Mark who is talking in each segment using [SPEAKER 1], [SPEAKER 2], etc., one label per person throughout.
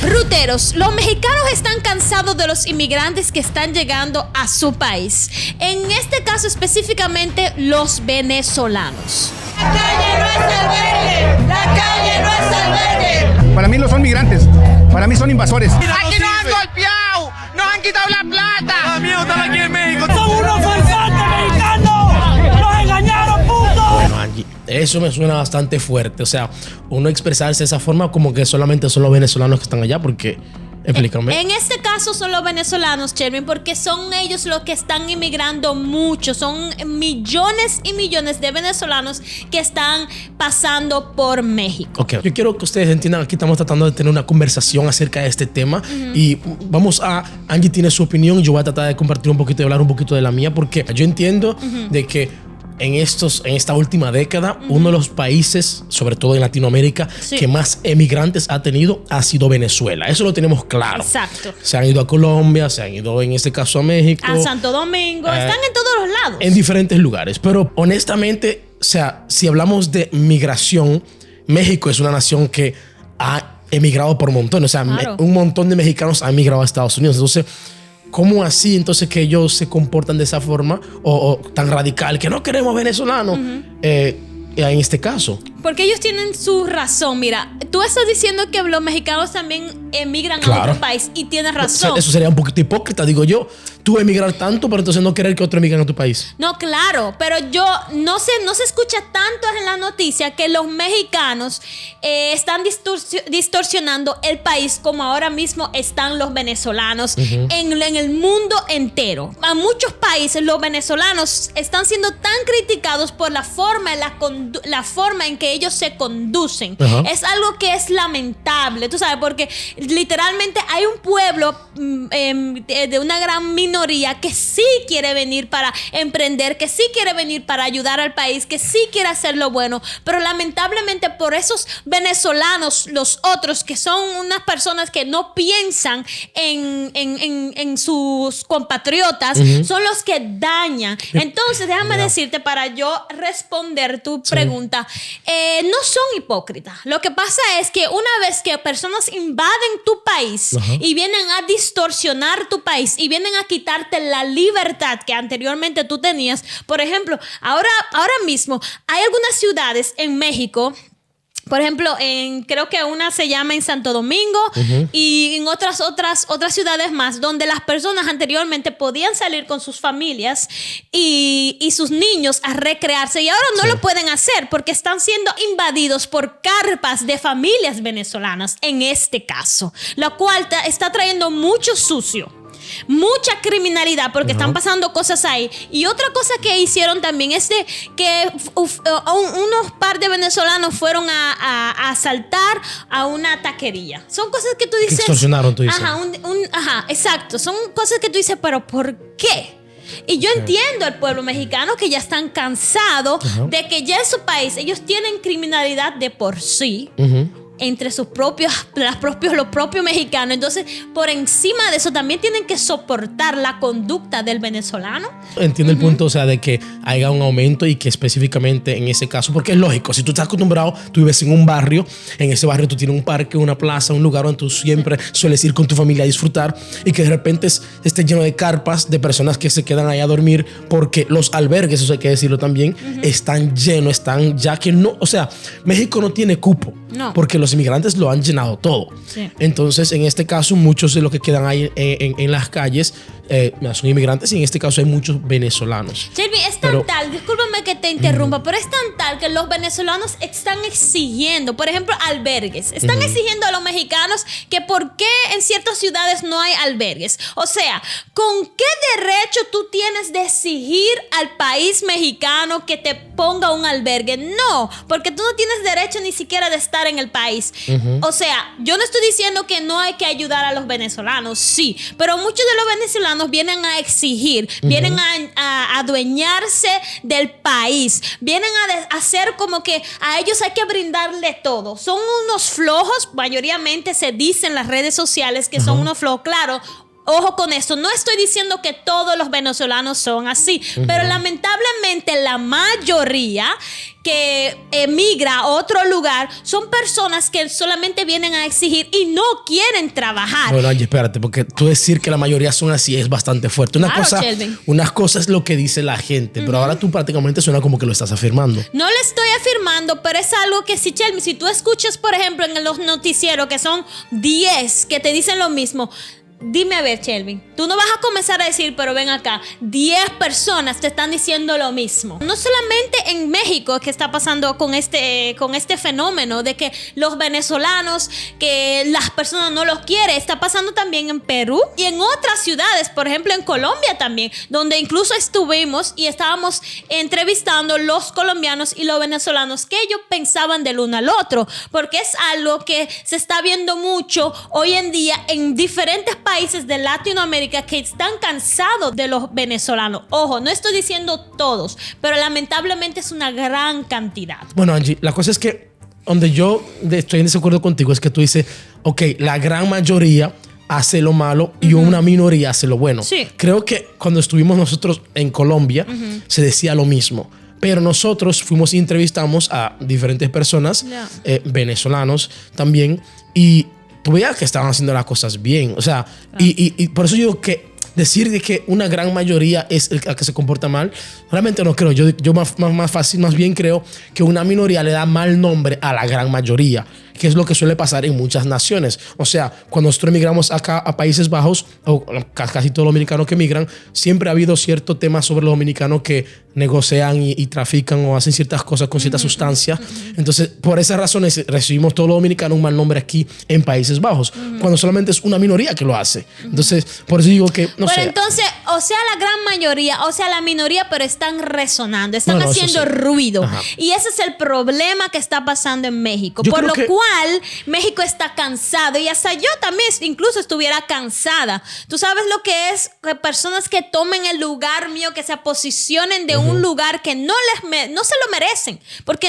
[SPEAKER 1] Ruteros, los mexicanos están cansados de los inmigrantes que están llegando a su país. En este caso específicamente, los venezolanos.
[SPEAKER 2] La calle no es albergue. La calle no es albergue.
[SPEAKER 3] Para mí no son migrantes, para mí son invasores.
[SPEAKER 2] Aquí nos han golpeado, nos han quitado la plata.
[SPEAKER 4] Da miedo estar aquí en México.
[SPEAKER 5] ¡Son unos farsantes mexicanos! ¡Nos engañaron, puto!
[SPEAKER 6] Bueno, Angie, eso me suena bastante fuerte. O sea, uno expresarse de esa forma como que solamente son los venezolanos que están allá, porque... Explícame.
[SPEAKER 1] En este caso son los venezolanos, Sherwin, porque son ellos los que están inmigrando mucho. Son millones y millones de venezolanos que están pasando por México.
[SPEAKER 6] Ok, yo quiero que ustedes entiendan, aquí estamos tratando de tener una conversación acerca de este tema y vamos a, Angie tiene su opinión y yo voy a tratar de compartir un poquito y hablar un poquito de la mía, porque yo entiendo de que en esta última década, uno de los países, sobre todo en Latinoamérica, que más emigrantes ha tenido ha sido Venezuela. Eso lo tenemos claro.
[SPEAKER 1] Exacto.
[SPEAKER 6] Se han ido a Colombia, se han ido en este caso a México.
[SPEAKER 1] A Santo Domingo. Están en todos los lados.
[SPEAKER 6] En diferentes lugares. Pero honestamente, o sea, si hablamos de migración, México es una nación que ha emigrado por montón. O sea,
[SPEAKER 1] claro, un
[SPEAKER 6] montón de mexicanos han migrado a Estados Unidos. Entonces, ¿cómo así entonces que ellos se comportan de esa forma o tan radical que no queremos venezolanos en este caso?
[SPEAKER 1] Porque ellos tienen su razón. Mira, tú estás diciendo que los mexicanos también emigran a otro país y tienes razón.
[SPEAKER 6] Eso sería un poquito hipócrita, digo yo. Tú emigrar tanto, pero entonces no querer que otro emigren a tu país.
[SPEAKER 1] No, claro, pero yo no se escucha tanto en la noticia que los mexicanos están distorsionando el país como ahora mismo están los venezolanos en el mundo entero. A muchos países los venezolanos están siendo tan criticados por la forma en que ellos se conducen. Es algo que es lamentable, tú sabes, porque literalmente hay un pueblo de una gran minoría que sí quiere venir para emprender, que sí quiere venir para ayudar al país, que sí quiere hacer lo bueno, pero lamentablemente por esos venezolanos, los otros que son unas personas que no piensan en sus compatriotas, son los que dañan. Entonces déjame decirte, para yo responder tu pregunta, no son hipócritas. Lo que pasa es que una vez que personas invaden tu país y vienen a distorsionar tu país y vienen a quitarte la libertad que anteriormente tú tenías. Por ejemplo, ahora mismo hay algunas ciudades en México, por ejemplo, creo que una se llama en Santo Domingo y en otras ciudades más, donde las personas anteriormente podían salir con sus familias y sus niños a recrearse, y ahora no lo pueden hacer porque están siendo invadidos por carpas de familias venezolanas en este caso, lo cual está trayendo mucho sucio, mucha criminalidad, porque están pasando cosas ahí. Y otra cosa que hicieron también es de que unos par de venezolanos fueron a asaltar a una taquería. Son cosas que tú dices,
[SPEAKER 6] que extorsionaron, tú dices.
[SPEAKER 1] Exacto. Son cosas que tú dices, pero ¿por qué? Y yo entiendo al pueblo mexicano que ya están cansados de que ya en su país ellos tienen criminalidad de por sí. Entre los propios mexicanos. Entonces, por encima de eso, también tienen que soportar la conducta del venezolano.
[SPEAKER 6] Entiendo el punto, o sea, de que haya un aumento y que específicamente en ese caso, porque es lógico, si tú estás acostumbrado, tú vives en un barrio, en ese barrio tú tienes un parque, una plaza, un lugar donde tú siempre sueles ir con tu familia a disfrutar, y que de repente esté lleno de carpas de personas que se quedan ahí a dormir, porque los albergues, eso hay que decirlo también, están llenos, están ya que no, o sea, México no tiene cupo. No. Porque los inmigrantes lo han llenado todo. Entonces, en este caso, muchos de los que quedan ahí en las calles son inmigrantes, y en este caso hay muchos venezolanos.
[SPEAKER 1] Shelby, es tan tal, discúlpame que te interrumpa, pero es tan tal que los venezolanos están exigiendo, por ejemplo, albergues. Están exigiendo a los mexicanos que por qué en ciertas ciudades no hay albergues. O sea, ¿con qué derecho tú tienes de exigir al país mexicano que te ponga un albergue? No, porque tú no tienes derecho ni siquiera de estar en el país. O sea, yo no estoy diciendo que no hay que ayudar a los venezolanos, sí, pero muchos de los venezolanos vienen a exigir, vienen a adueñarse del país, vienen a hacer como que a ellos hay que brindarle todo. Son unos flojos, mayoritariamente se dice en las redes sociales que son unos flojos. Claro, Ojo con esto, no estoy diciendo que todos los venezolanos son así, pero lamentablemente la mayoría que emigra a otro lugar son personas que solamente vienen a exigir y no quieren trabajar.
[SPEAKER 6] Bueno, Angie, espérate, porque tú decir que la mayoría son así es bastante fuerte. Una cosa es lo que dice la gente, pero ahora tú prácticamente suena como que lo estás afirmando.
[SPEAKER 1] No lo estoy afirmando, pero es algo que si, Chelmi, si tú escuchas, por ejemplo, en los noticieros que son 10 que te dicen lo mismo, dime a ver, Shelby, tú no vas a comenzar a decir, pero ven acá, 10 personas te están diciendo lo mismo. No solamente en México que está pasando con este fenómeno de que los venezolanos, que las personas no los quieren, está pasando también en Perú y en otras ciudades, por ejemplo en Colombia también, donde incluso estuvimos y estábamos entrevistando los colombianos y los venezolanos que ellos pensaban del uno al otro, porque es algo que se está viendo mucho hoy en día en diferentes países de Latinoamérica que están cansados de los venezolanos. Ojo, no estoy diciendo todos, pero lamentablemente es una gran cantidad.
[SPEAKER 6] Bueno, Angie, la cosa es que donde yo estoy en desacuerdo contigo es que tú dices, ok, la gran mayoría hace lo malo y una minoría hace lo bueno.
[SPEAKER 1] Sí.
[SPEAKER 6] Creo que cuando estuvimos nosotros en Colombia se decía lo mismo. Pero nosotros fuimos y entrevistamos a diferentes personas, venezolanos también, y tú veías que estaban haciendo las cosas bien. O sea, y por eso yo digo que decir de que una gran mayoría es la que se comporta mal, realmente no creo. Yo más bien creo que una minoría le da mal nombre a la gran mayoría, que es lo que suele pasar en muchas naciones. O sea, cuando nosotros emigramos acá a Países Bajos, o casi todos los dominicanos que emigran, siempre ha habido cierto tema sobre los dominicanos que negocian y trafican o hacen ciertas cosas con ciertas sustancias. Entonces, por esas razones recibimos todos los dominicanos un mal nombre aquí en Países Bajos, cuando solamente es una minoría que lo hace. Entonces, por eso digo que no sé.
[SPEAKER 1] Entonces, o sea, la gran mayoría, o sea, la minoría, pero están resonando, están haciendo ruido.
[SPEAKER 6] Ajá.
[SPEAKER 1] Y ese es el problema que está pasando en México.
[SPEAKER 6] Yo
[SPEAKER 1] por lo
[SPEAKER 6] creo que
[SPEAKER 1] cual, México está cansado. Y hasta yo también incluso estuviera cansada. Tú sabes lo que es que personas que tomen el lugar mío, que se posicionen de un lugar que no se lo merecen. Porque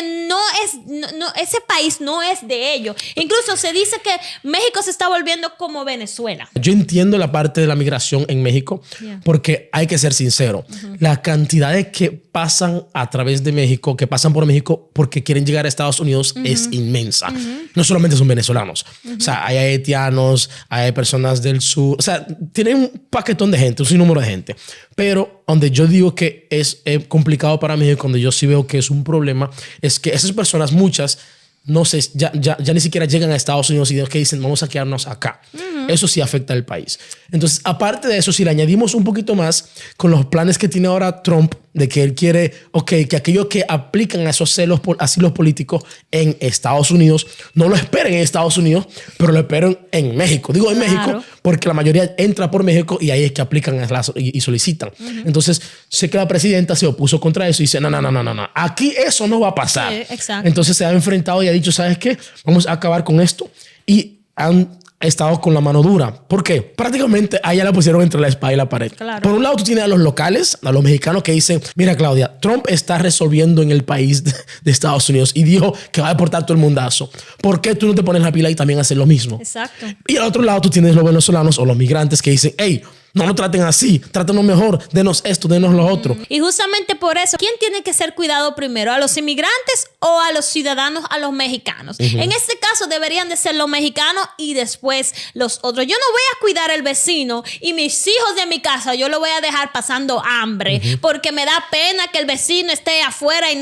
[SPEAKER 1] ese país no es de ellos. Incluso se dice que México se está volviendo como Venezuela.
[SPEAKER 6] Yo entiendo la parte de la migración en México, porque hay que ser sincero. La cantidad de que pasan a través de México, que pasan por México porque quieren llegar a Estados Unidos es inmensa. No solamente son venezolanos. O sea, hay haitianos, hay personas del sur. O sea, tienen un paquetón de gente, un sinnúmero de gente. Pero donde yo digo que es complicado para México, donde yo sí veo que es un problema, es que esas personas, muchas, no sé, ya ni siquiera llegan a Estados Unidos y que dicen vamos a quedarnos acá. Eso sí afecta al país. Entonces, aparte de eso, si le añadimos un poquito más con los planes que tiene ahora Trump, de que él quiere, que aquellos que aplican a esos asilos políticos en Estados Unidos, no lo esperen en Estados Unidos, pero lo esperen en México. Digo en México porque la mayoría entra por México y ahí es que aplican y solicitan. Entonces, sé que la presidenta se opuso contra eso y dice, no. Aquí eso no va a pasar.
[SPEAKER 1] Sí, exacto.
[SPEAKER 6] Entonces se ha enfrentado y ha dicho, ¿sabes qué? Vamos a acabar con esto. Y han estado con la mano dura. ¿Por qué? Prácticamente a ella la pusieron entre la espada y la pared.
[SPEAKER 1] Claro.
[SPEAKER 6] Por un lado tú tienes a los locales, a los mexicanos que dicen, mira Claudia, Trump está resolviendo en el país de Estados Unidos y dijo que va a deportar todo el mundazo. ¿Por qué tú no te pones la pila y también haces lo mismo?
[SPEAKER 1] Exacto.
[SPEAKER 6] Y al otro lado tú tienes los venezolanos o los migrantes que dicen, hey, no lo traten así, trátenos mejor, denos esto, denos lo otro.
[SPEAKER 1] Y justamente por eso, ¿quién tiene que ser cuidado primero? ¿A los inmigrantes o a los ciudadanos, a los mexicanos? En este caso deberían de ser los mexicanos y después los otros. Yo no voy a cuidar al vecino y mis hijos de mi casa yo lo voy a dejar pasando hambre porque me da pena que el vecino esté afuera y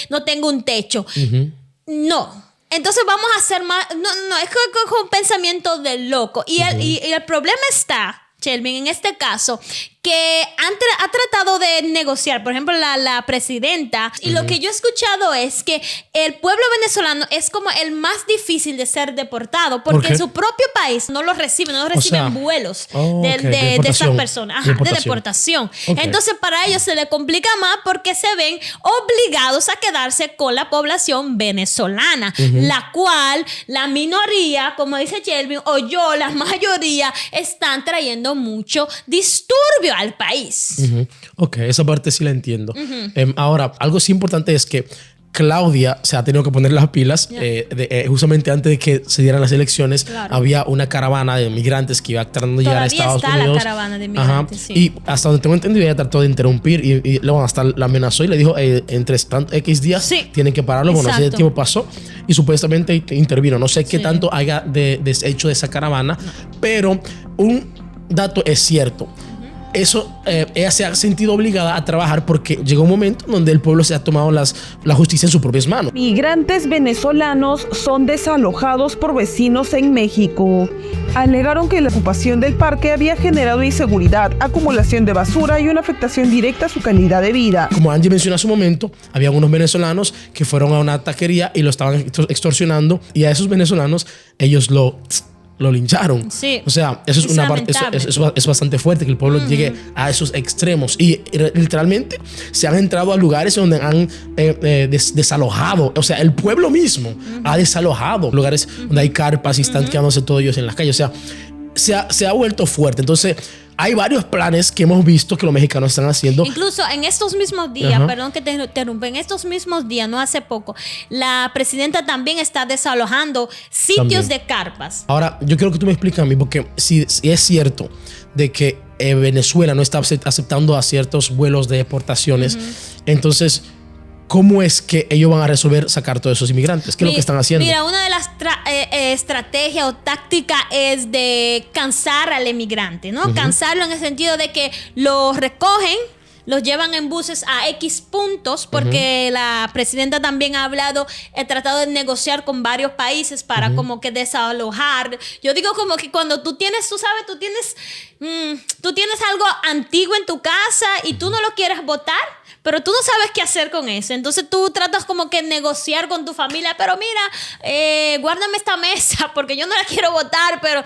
[SPEAKER 1] no tenga un techo. No. Entonces vamos a hacer más... No, es con pensamiento de loco. Y el problema está, Shelby, en este caso, que ha tratado de negociar, por ejemplo, la presidenta, y lo que yo he escuchado es que el pueblo venezolano es como el más difícil de ser deportado, porque en su propio país no lo reciben vuelos de esas personas, de deportación. Entonces, para ellos se le complica más porque se ven obligados a quedarse con la población venezolana, la cual la minoría, como dice Shelby, o yo, la mayoría, están trayendo mucho disturbio al país.
[SPEAKER 6] Ok, esa parte sí la entiendo. Ahora, algo sí importante es que Claudia se ha tenido que poner las pilas. Justamente antes de que se dieran las elecciones, había una caravana de migrantes que iba tratando de llegar a Estados Unidos.
[SPEAKER 1] Todavía está la caravana de migrantes, sí.
[SPEAKER 6] Y hasta donde tengo entendido, ella trató de interrumpir y luego hasta la amenazó y le dijo, entre X días tienen que pararlo. Bueno, ese tiempo pasó y supuestamente intervino. No sé qué tanto haya deshecho de esa caravana, pero un dato es cierto. Eso, ella se ha sentido obligada a trabajar porque llegó un momento donde el pueblo se ha tomado la justicia en sus propias manos.
[SPEAKER 4] Migrantes venezolanos son desalojados por vecinos en México. Alegaron que la ocupación del parque había generado inseguridad, acumulación de basura y una afectación directa a su calidad de vida.
[SPEAKER 6] Como Angie mencionó hace un momento, había unos venezolanos que fueron a una taquería y lo estaban extorsionando, y a esos venezolanos ellos lo lincharon.
[SPEAKER 1] Sí.
[SPEAKER 6] O sea, eso es una parte, eso es bastante fuerte que el pueblo llegue a esos extremos. Y literalmente se han entrado a lugares donde han desalojado. O sea, el pueblo mismo ha desalojado lugares donde hay carpas y están quedándose todos ellos en las calles. O sea, se ha vuelto fuerte. Entonces, hay varios planes que hemos visto que los mexicanos están haciendo.
[SPEAKER 1] Incluso en estos mismos días, perdón que te interrumpa, en estos mismos días, no hace poco, la presidenta también está desalojando sitios de carpas.
[SPEAKER 6] Ahora, yo quiero que tú me expliques a mí, porque si es cierto de que Venezuela no está aceptando a ciertos vuelos de deportaciones, entonces, ¿cómo es que ellos van a resolver sacar todos esos inmigrantes? ¿Qué es lo que están haciendo?
[SPEAKER 1] Mira, una de las estrategias o tácticas es de cansar al emigrante, ¿no? Cansarlo en el sentido de que los recogen, los llevan en buses a X puntos, porque la presidenta también ha hablado, he tratado de negociar con varios países para como que desalojar. Yo digo como que cuando tú tienes, tú sabes, tú tienes algo antiguo en tu casa y tú no lo quieres botar, pero tú no sabes qué hacer con eso. Entonces tú tratas como que negociar con tu familia, pero mira, guárdame esta mesa porque yo no la quiero botar, pero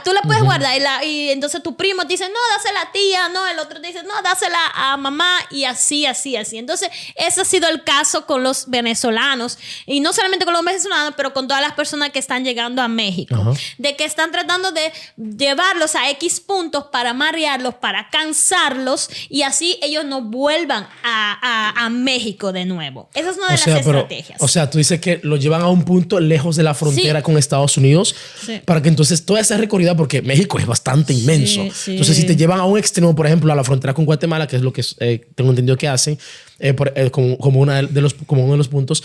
[SPEAKER 1] tú la puedes guardar. Y entonces tu primo te dice, no, dásela a tía, no, el otro te dice, no, dásela a mamá, y así. Entonces ese ha sido el caso con los venezolanos, y no solamente con los venezolanos, pero con todas las personas que están llegando a México, de que están tratando de llevarlos a X puntos para marearlos, para cansarlos, y así ellos no vuelvan a México de nuevo. Esa es una de las estrategias.
[SPEAKER 6] O sea, tú dices que lo llevan a un punto lejos de la frontera con Estados Unidos, para que entonces toda esa recorrida, porque México es bastante inmenso. Entonces, si te llevan a un extremo, por ejemplo, a la frontera con Guatemala, que es lo que tengo entendido que hacen, como uno de los puntos,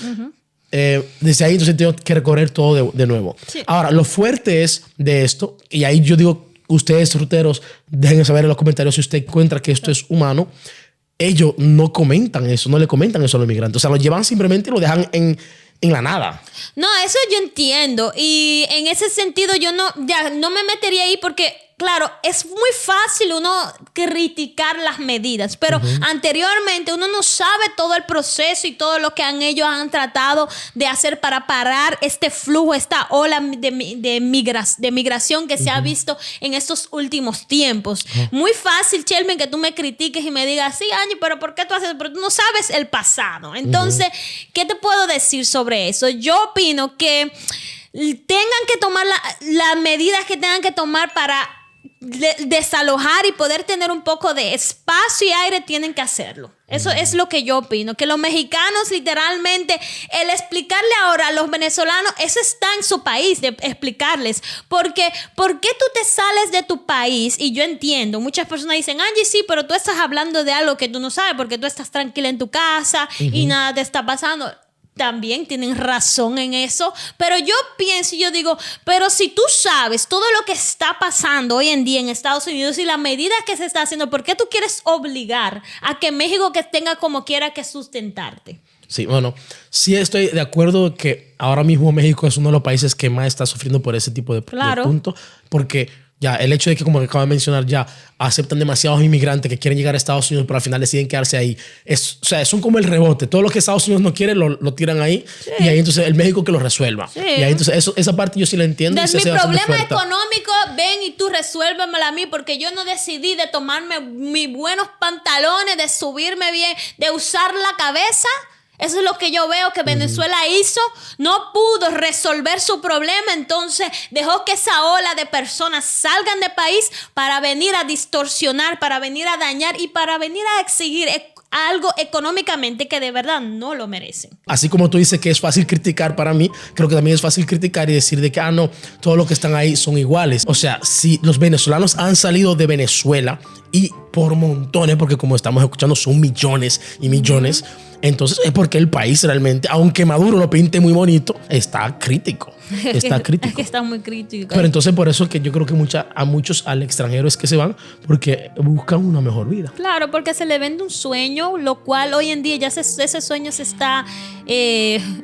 [SPEAKER 6] desde ahí entonces tengo que recorrer todo de nuevo. Ahora, lo fuerte es de esto, y ahí yo digo, ustedes, ruteros, dejen saber en los comentarios si usted encuentra que esto es humano. Ellos no comentan eso, no le comentan eso a los migrantes. O sea, lo llevan simplemente y lo dejan en la nada.
[SPEAKER 1] No, eso yo entiendo. Y en ese sentido yo no me metería ahí porque, claro, es muy fácil uno criticar las medidas, pero anteriormente uno no sabe todo el proceso y todo lo que ellos han tratado de hacer para parar este flujo, esta ola de migración que se ha visto en estos últimos tiempos. Muy fácil, Chelmen, que tú me critiques y me digas, sí, Angie, pero ¿por qué tú haces? Pero tú no sabes el pasado. Entonces, ¿qué te puedo decir sobre eso? Yo opino que tengan que tomar las medidas que tengan que tomar para desalojar y poder tener un poco de espacio y aire, tienen que hacerlo. Eso es lo que yo opino, que los mexicanos literalmente, el explicarle ahora a los venezolanos, eso está en su país, de explicarles, porque ¿por qué tú te sales de tu país? Y yo entiendo, muchas personas dicen, Angie, sí, pero tú estás hablando de algo que tú no sabes, porque tú estás tranquila en tu casa y nada te está pasando. También tienen razón en eso, pero yo pienso y yo digo, pero si tú sabes todo lo que está pasando hoy en día en Estados Unidos y las medidas que se está haciendo, ¿por qué tú quieres obligar a que México que tenga como quiera que sustentarte?
[SPEAKER 6] Sí, bueno, sí estoy de acuerdo que ahora mismo México es uno de los países que más está sufriendo por ese tipo de punto, porque ya el hecho de que, como acabo de mencionar, ya aceptan demasiados inmigrantes que quieren llegar a Estados Unidos, pero al final deciden quedarse ahí. O sea, son como el rebote. Todo lo que Estados Unidos no quiere lo tiran ahí, y ahí entonces el México que lo resuelva. Y ahí entonces esa parte yo sí la entiendo.
[SPEAKER 1] De mi problema económico, ven y tú resuélvemela a mí, porque yo no decidí de tomarme mis buenos pantalones, de subirme bien, de usar la cabeza. Eso es lo que yo veo que Venezuela hizo. No pudo resolver su problema, entonces dejó que esa ola de personas salgan del país para venir a distorsionar, para venir a dañar y para venir a exigir algo económicamente que de verdad no lo merecen.
[SPEAKER 6] Así como tú dices que es fácil criticar, para mí creo que también es fácil criticar y decir de que no, todos los que están ahí son iguales. O sea, si los venezolanos han salido de Venezuela y por montones, porque como estamos escuchando son millones y millones, entonces es porque el país realmente, aunque Maduro lo pinte muy bonito, está crítico. Está crítico.
[SPEAKER 1] Es que está muy crítico.
[SPEAKER 6] Pero entonces por eso es que yo creo que a muchos al extranjero es que se van porque buscan una mejor vida.
[SPEAKER 1] Claro, porque se le vende un sueño, lo cual hoy en día ya ese sueño se está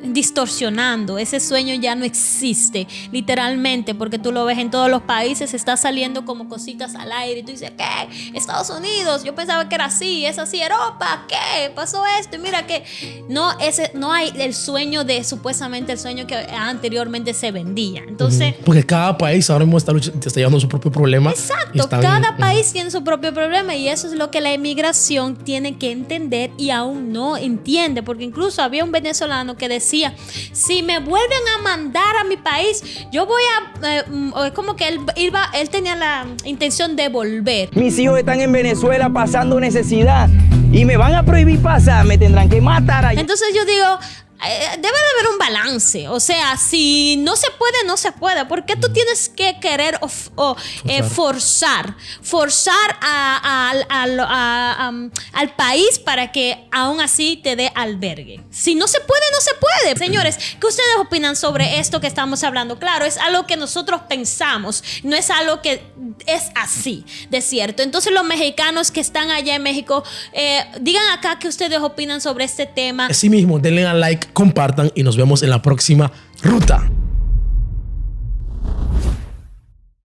[SPEAKER 1] distorsionando. Ese sueño ya no existe, literalmente, porque tú lo ves en todos los países, está saliendo como cositas al aire y tú dices, ¿qué? Estados Unidos, yo pensaba que era así, es así, Europa, ¿qué? Pasó esto y mira que no hay el sueño de, supuestamente el sueño que anteriormente se vendía. Entonces,
[SPEAKER 6] porque cada país ahora mismo está llevando su propio problema.
[SPEAKER 1] Exacto, cada país tiene su propio problema y eso es lo que la emigración tiene que entender y aún no entiende, porque incluso había un venezolano que decía, si me vuelven a mandar a mi país, yo voy a, como que él tenía la intención de volver.
[SPEAKER 5] Mis hijos están en Venezuela pasando necesidad y me van a prohibir pasar, me tendrán que matar allá.
[SPEAKER 1] Entonces yo digo, debe de haber un balance. O sea, si no se puede, no se puede. ¿Por qué tú tienes que querer forzar al país para que aún así te dé albergue? Si no se puede, no se puede. Señores, ¿qué ustedes opinan sobre esto que estamos hablando? Claro, es algo que nosotros pensamos, no es algo que es así, de cierto. Entonces los mexicanos que están allá en México, digan acá qué ustedes opinan sobre este tema.
[SPEAKER 6] Así mismo, denle a like, compartan y nos vemos en la próxima ruta.